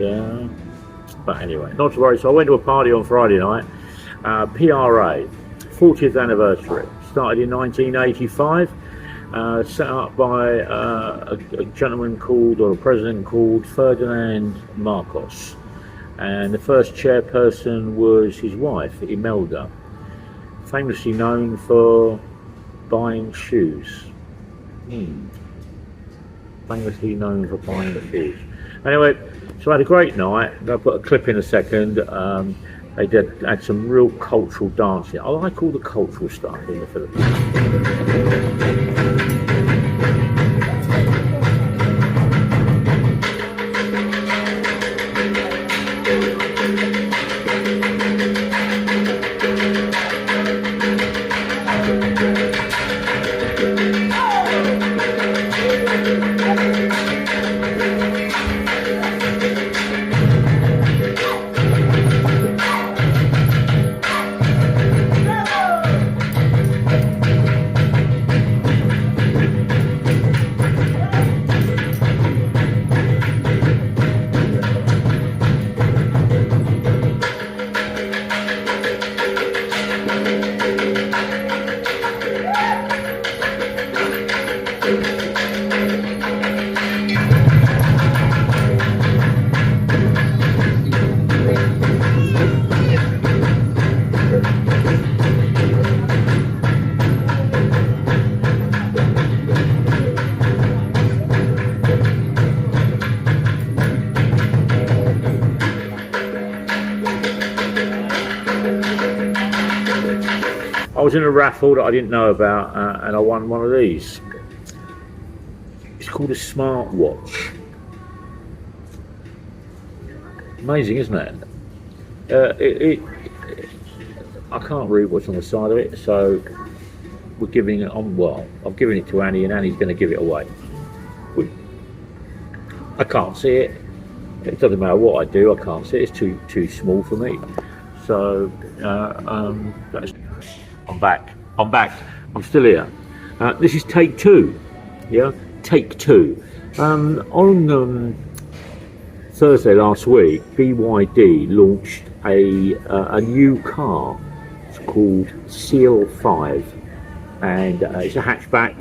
Yeah. But anyway, not to worry. So I went to a party on Friday night. PRA, 40th anniversary. Started in 1985. Set up by a gentleman called, or a president called Ferdinand Marcos. And the first chairperson was his wife, Imelda, famously known for buying shoes. Famously known for buying the shoes. Anyway, so I had a great night. I'll put a clip in a second. They had some real cultural dancing. I like all the cultural stuff in the Philippines. I was in a raffle that I didn't know about, and I won one of these. It's called a smartwatch. Amazing, isn't it? I can't read what's on the side of it, so we're giving it on. Well, I'm giving it to Annie, and Annie's going to give it away. I can't see it. It doesn't matter what I do. I can't see it. It's too small for me. So I'm back. I'm still here. This is take two. Yeah, take two. On Thursday last week, BYD launched a new car. It's called Seal 5, and it's a hatchback.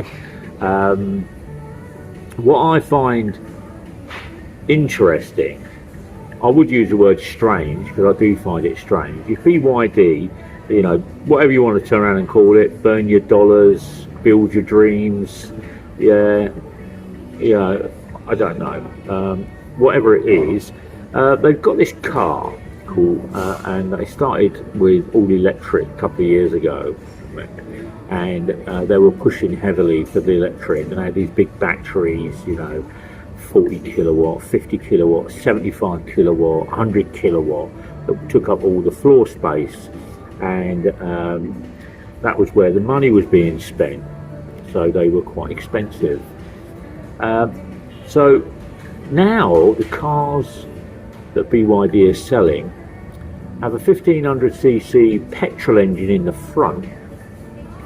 What I find interesting, I would use the word strange because I do find it strange. If BYD, you know, whatever you want to turn around and call it, burn your dollars, build your dreams, yeah, you know, I don't know, whatever it is, they've got this car called, and they started with all electric a couple of years ago, and they were pushing heavily for the electric, and they had these big batteries, you know, 40 kilowatt, 50 kilowatt, 75 kilowatt, 100 kilowatt, that took up all the floor space. And that was where the money was being spent, so they were quite expensive. So now the cars that BYD is selling have a 1500cc petrol engine in the front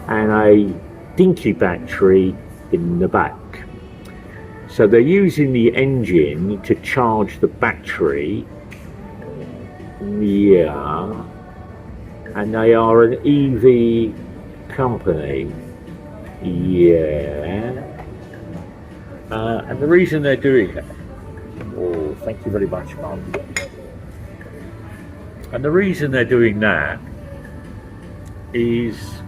and a dinky battery in the back. So they're using the engine to charge the battery. Yeah. And they are an EV company. Yeah. And the reason they're doing that, oh, thank you very much, Mum. And the reason they're doing that is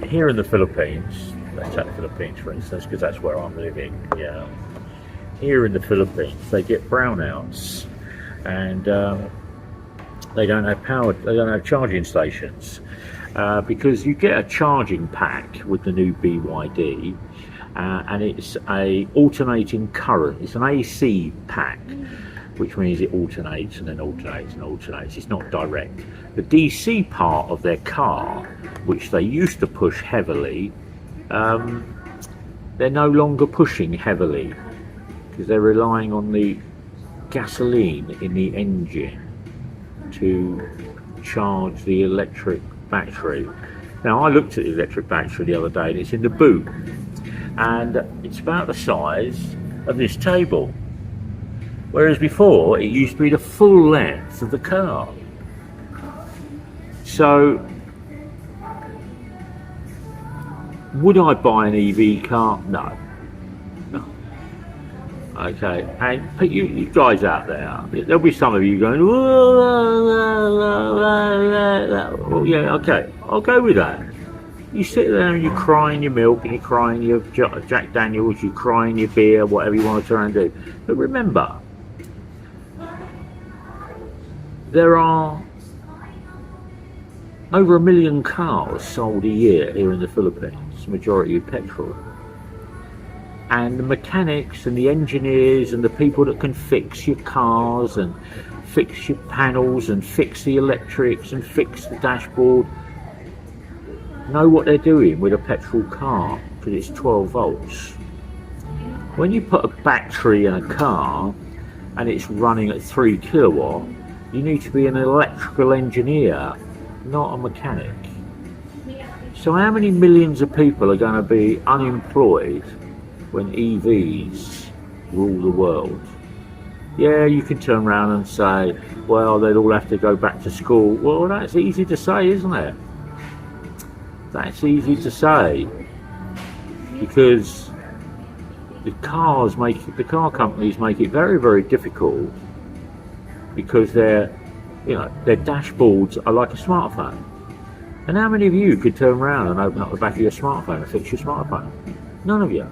here in the Philippines, let's take the Philippines for instance, because that's where I'm living. Yeah. Here in the Philippines, they get brownouts, and they don't have power. They don't have charging stations because you get a charging pack with the new BYD, and it's a alternating current. It's an AC pack, which means it alternates and then alternates and alternates. It's not direct. The DC part of their car, which they used to push heavily, they're no longer pushing heavily because they're relying on the gasoline in the engine to charge the electric battery. Now, I looked at the electric battery the other day, and it's in the boot, and it's about the size of this table. Whereas before, it used to be the full length of the car. So, would I buy an EV car? No. No. Okay, and you guys out there, there'll be some of you going, well, yeah, okay, I'll go with that. You sit there and you cry in your milk and you cry in your Jack Daniels, you cry in your beer, whatever you want to try and do. But remember, there are over 1 million cars sold a year here in the Philippines, majority of petrol. And the mechanics and the engineers and the people that can fix your cars and fix your panels and fix the electrics and fix the dashboard know what they're doing with a petrol car, because it's 12 volts. When you put a battery in a car and it's running at 3 kilowatt, you need to be an electrical engineer, not a mechanic. So how many millions of people are going to be unemployed when EVs rule the world? Yeah, you can turn around and say, well, they'll all have to go back to school. Well, that's easy to say, isn't it? That's easy to say, because the car companies make it very, very difficult, because their dashboards are like a smartphone. And how many of you could turn around and open up the back of your smartphone and fix your smartphone? None of you.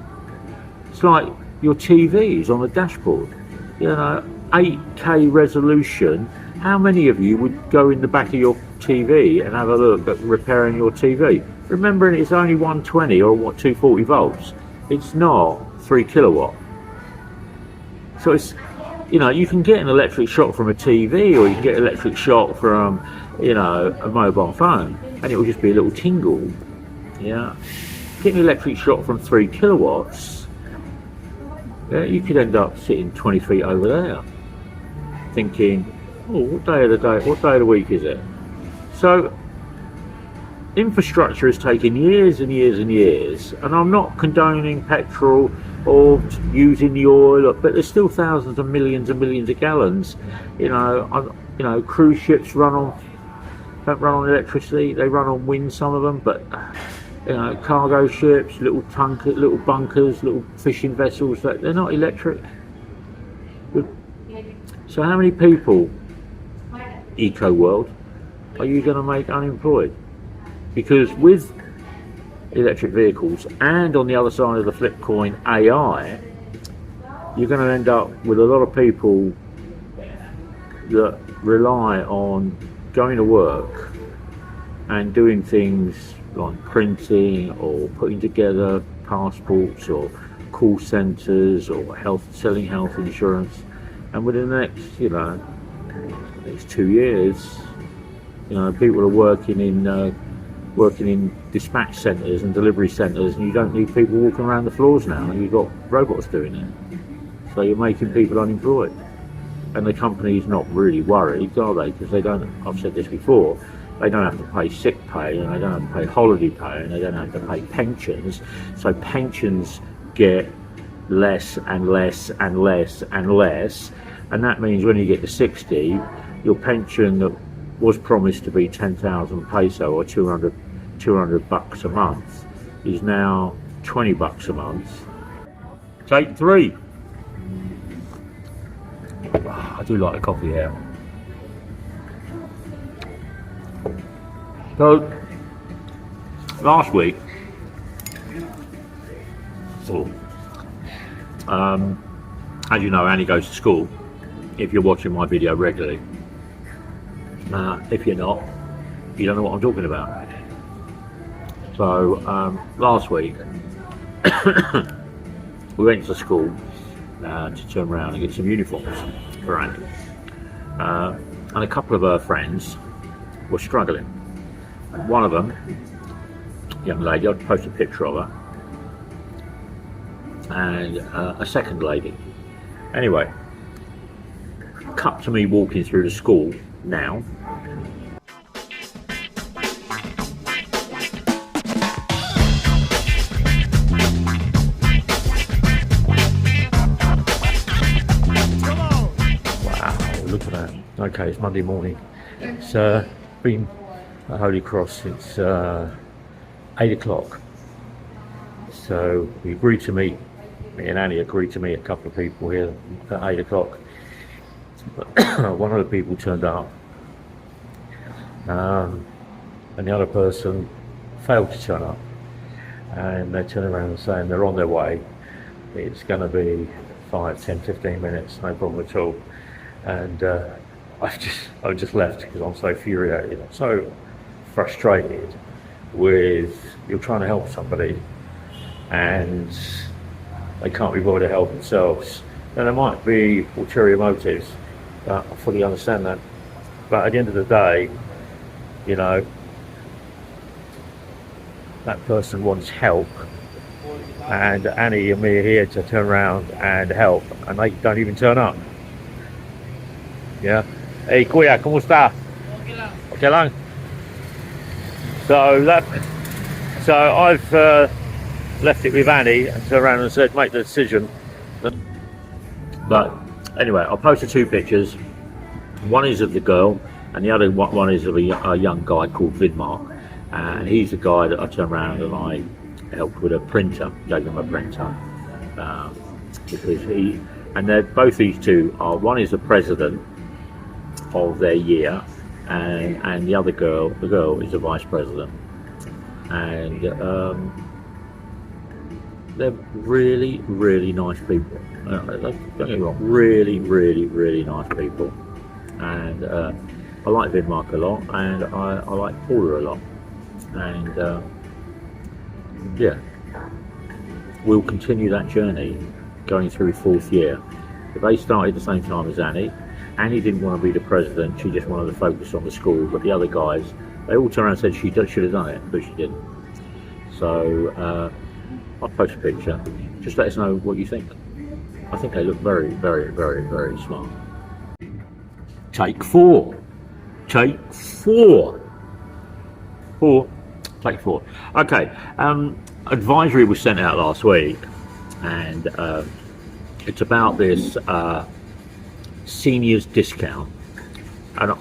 It's like your TV's on the dashboard. 8K resolution. How many of you would go in the back of your TV and have a look at repairing your TV? Remembering it's only 120 or 240 volts. It's not 3 kilowatt. So it's, you can get an electric shock from a TV, or you can get an electric shock from, a mobile phone, and it will just be a little tingle. Yeah. Getting an electric shock from 3 kilowatts, yeah, you could end up sitting 20 feet over there, thinking, oh, what day of the week is it? So, infrastructure has taken years and years and years, and I'm not condoning petrol or using the oil, but there's still thousands and millions of gallons. Cruise ships don't run on electricity; they run on wind. Some of them, but cargo ships, little bunkers, little fishing vessels, they're not electric. So how many people, eco world, are you going to make unemployed? Because with electric vehicles, and on the other side of the flip coin, AI, you're going to end up with a lot of people that rely on going to work and doing things like printing or putting together passports or call centres or selling health insurance, and within the next 2 years, people are working in dispatch centres and delivery centres, and you don't need people walking around the floors now, and you've got robots doing it. So you're making people unemployed, and the company's not really worried, are they? Because they don't, I've said this before, they don't have to pay sick pay, and they don't have to pay holiday pay, and they don't have to pay pensions. So pensions get less and less and less and less, and that means when you get to 60, your pension that was promised to be 10,000 peso or 200 bucks a month is now 20 bucks a month. Take 3. I do like the coffee here. So last week, as you know, Annie goes to school. If you're watching my video regularly, if you're not, you don't know what I'm talking about. So last week we went to school to turn around and get some uniforms for Annie, and a couple of her friends were struggling. One of them, young lady, I'd post a picture of her, and a second lady. Anyway, cut to me walking through the school now. look at that. Okay, it's Monday morning. It's been at Holy Cross since 8 o'clock. So we agreed to meet, me and Annie agreed to meet a couple of people here at 8 o'clock. One of the people turned up, and the other person failed to turn up. And they turned around and saying they're on their way. It's going to be 5, 10, 15 minutes, no problem at all. And I just left because I'm so infuriated, I'm so frustrated with you're trying to help somebody and they can't be bothered to help themselves. Now there might be ulterior motives, but I fully understand that. But at the end of the day, you know, that person wants help, and Annie and me are here to turn around and help, and they don't even turn up. Yeah. Hey kuya, kumusta? Okay lang. Okay lang. So I've left it with Annie and turned around and said make the decision. But anyway, I posted 2 pictures. One is of the girl, and the other one is of a young guy called Vidmark. And he's the guy that I turned around and I helped with a printer, gave him a printer, because both these two are, one is the president of their year, and the other girl, the girl is the vice president, and they're really, really nice people. Don't get me wrong, really, really, really nice people, and I like Vidmark a lot, and I like Paula a lot. And yeah, we'll continue that journey going through 4th year. They started the same time as Annie. Annie didn't want to be the president, she just wanted to focus on the school, but the other guys, they all turned around and said she should have done it, but she didn't. So I'll post a picture, just let us know what you think. I think they look very, very, very, very smart. Take 4. Take 4. Take 4. Okay, advisory was sent out last week, and it's about this seniors discount. And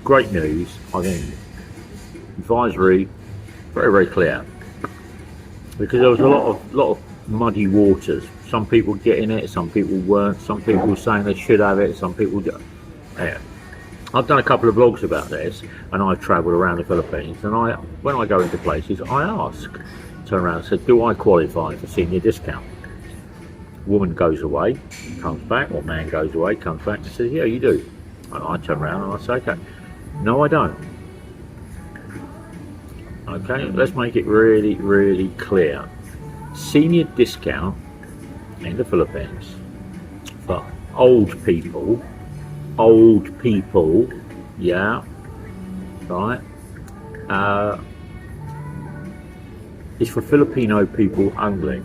great news, I think. Advisory, very, very clear, because there was a lot of muddy waters. Some people getting it, some people weren't. Some people were saying they should have it. Some people don't. Yeah. I've done a couple of vlogs about this, and I've travelled around the Philippines, and when I go into places, I ask, turn around and say, do I qualify for senior discount? Woman goes away, comes back, or man goes away, comes back and says, yeah, you do. And I turn around and I say, okay, no, I don't. Okay, let's make it really, really clear. Senior discount in the Philippines for old people, yeah, right, is for Filipino people only.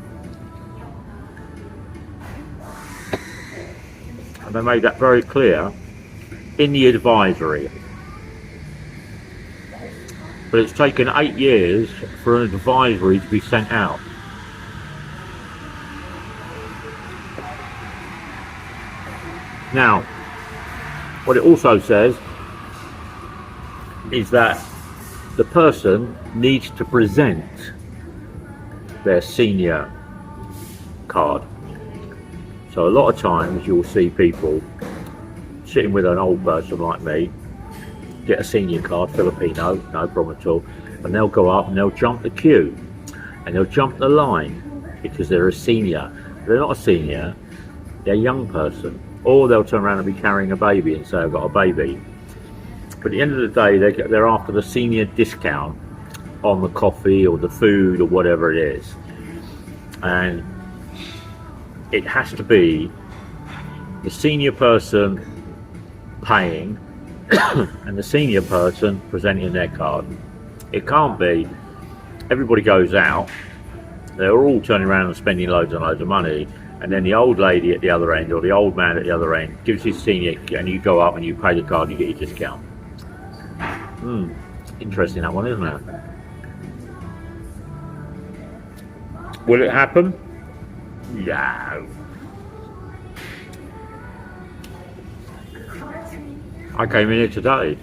And they made that very clear in the advisory. But it's taken 8 years for an advisory to be sent out. Now, what it also says is that the person needs to present their senior card. So a lot of times you'll see people sitting with an old person like me, get a senior card, Filipino, no problem at all, and they'll go up and they'll jump the queue and they'll jump the line because they're a senior. They're not a senior, they're a young person. Or they'll turn around and be carrying a baby and say, I've got a baby. But at the end of the day, they're after the senior discount on the coffee or the food or whatever it is. And it has to be the senior person paying and the senior person presenting their card. It can't be everybody goes out, they're all turning around and spending loads and loads of money, and then the old lady at the other end or the old man at the other end gives his senior, and you go up and you pay the card and you get your discount. Interesting, that one, isn't it? Will it happen? No. I came in here today,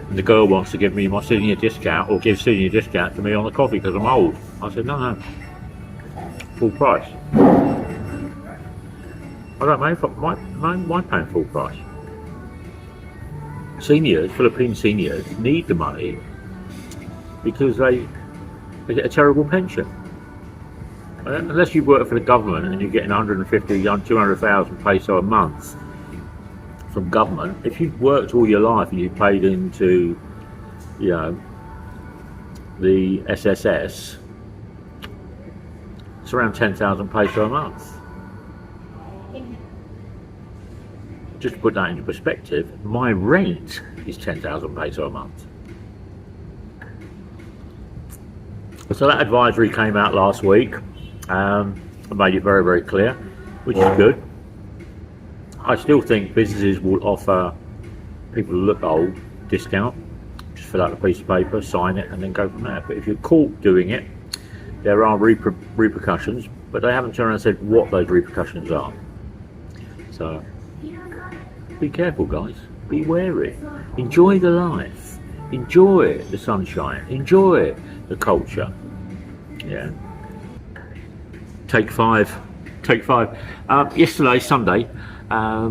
and the girl wants to give me my senior discount, or give senior discount to me on the coffee because I'm old. I said, no, full price. I don't mind paying full price. Seniors, Philippine seniors, need the money because they get a terrible pension. Unless you work for the government and you're getting 150, 200,000 peso a month from government, if you've worked all your life and you've paid into, you know, the SSS, it's around 10,000 peso a month. Just to put that into perspective, my rent is 10,000 peso a month. So that advisory came out last week. I made it very, very clear, which is good. I still think businesses will offer people who look old discount. Just fill out a piece of paper, sign it, and then go from there. But if you're caught doing it, there are repercussions, but they haven't turned around and said what those repercussions are. So be careful, guys. Be wary. Enjoy the life. Enjoy the sunshine. Enjoy the culture. Yeah. Take five. Yesterday, Sunday, I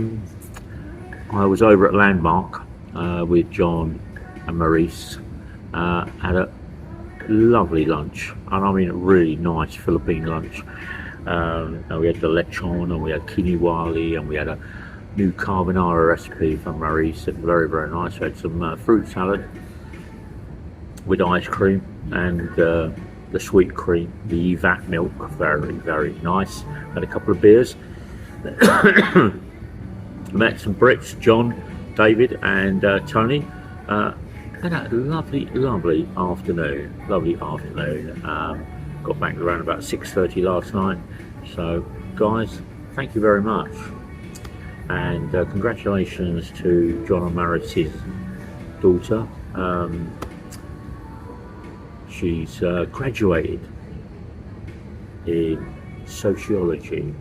was over at Landmark with John and Maurice. Had a lovely lunch, and I mean a really nice Philippine lunch. And we had the lechon, and we had kiniwali, and we had a new carbonara recipe from Maurice. Very, very nice. We had some fruit salad with ice cream and the sweet cream, the vat milk. Very, very nice. Had a couple of beers. Met some Brits, John, David, and Tony. Had a lovely afternoon. Got back around about 6:30 last night. So, guys, thank you very much, and congratulations to John and Maurice's daughter. She's graduated in sociology.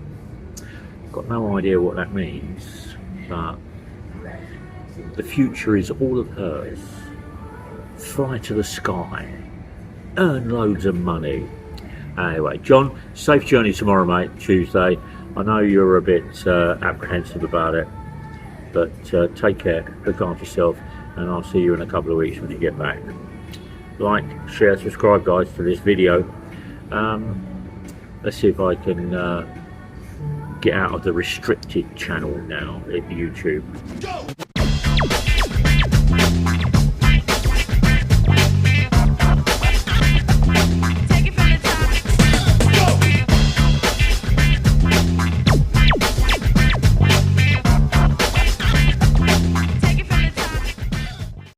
Got no idea what that means, but the future is all of hers. Fly to the sky, earn loads of money. Anyway, John, safe journey tomorrow, mate, Tuesday. I know you're a bit apprehensive about it, but take care, look after yourself, and I'll see you in a couple of weeks when you get back. Like, share, subscribe, guys, to this video. Let's see if I can get out of the restricted channel now at YouTube. Go!